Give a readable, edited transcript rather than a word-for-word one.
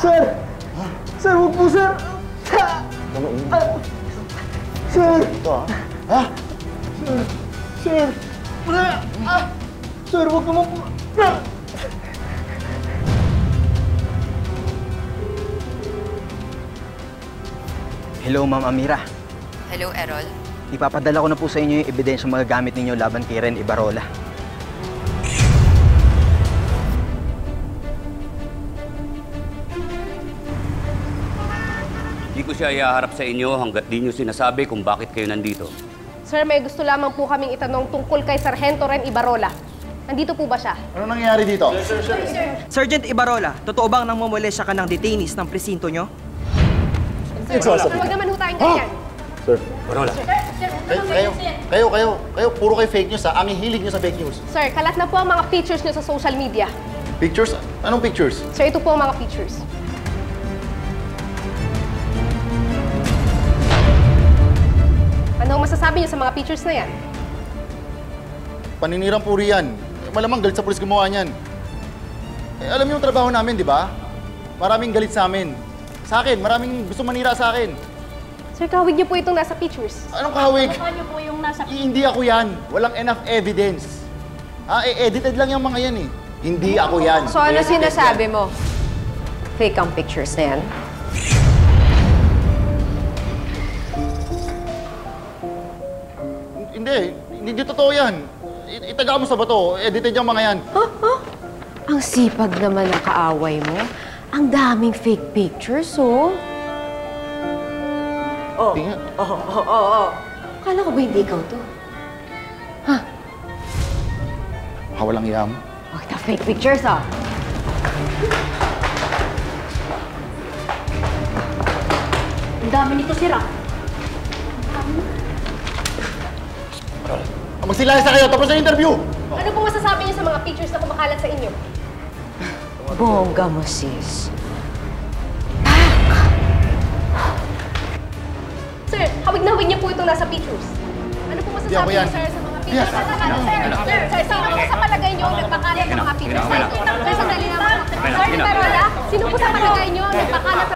Sir! Sir, huwag po, sir! Sir! Ito, ha? Sir! Sir, huwag naman po! Hello, Ma'am Amira. Hello, Errol. Ipapadala ko na po sa inyo yung ebidensya mga gamit ninyo laban kay Ren Ibarola. Di ko siya iaharap sa inyo hanggat di nyo sinasabi kung bakit kayo nandito. Sir, may gusto lamang po kaming itanong tungkol kay Sargento Ren Ibarola. Nandito po ba siya? Ano nangyayari dito? Sergeant Ibarola, totoo bang nangmumulesya ka ng detainees ng presinto nyo? Sir, huwag naman ho tayong ganyan. Sir, Barola. kayo, puro kayo fake news, ha? Ang hihilig nyo sa fake news. Sir, kalat na po ang mga pictures nyo sa social media. Pictures? Anong pictures? Sir, ito po ang mga pictures. Ano masasabi niyo sa mga pictures na yan? Paninirang puri yan. Malamang galit sa pulis gumawa niyan. Alam niyo yung trabaho namin, di ba? Maraming galit sa amin. Sa akin, maraming gusto manira sa akin. Sir, kahawig niyo po itong nasa pictures. Anong kahawig? Mukha niyo po yung nasa... Hindi ako yan. Walang enough evidence. Edited lang yung mga yan eh. Hindi ako yan. So ano Edited sinasabi yan. mo? Fake ang pictures na yan? Hindi totoo yan. Itaga mo sa bato. Edited yung mga yan. Ang sipag naman ng kaaway mo. Ang daming fake pictures, oh. Tingnan. Akala ko ba hindi ikaw to? Walang iyam. Oh, ito fake pictures, oh. Ang dami nito, sir, ah. Magsilayas na kayo. Tapos na interview. Ano po masasabi niyo sa mga pictures na kumakalat sa inyo? Bongga mo, sis. Sir, hawig na hawig niyo po itong nasa pictures. Ano po Hindi ako masasabi yan. niyo, sir, sa mga pictures? Sir, sino po sa palagay niyo ang nagpakalat ng mga pictures? Sir, sandali lang. Sir, Ibarola, sino po sa palagay niyo ang nagpakalat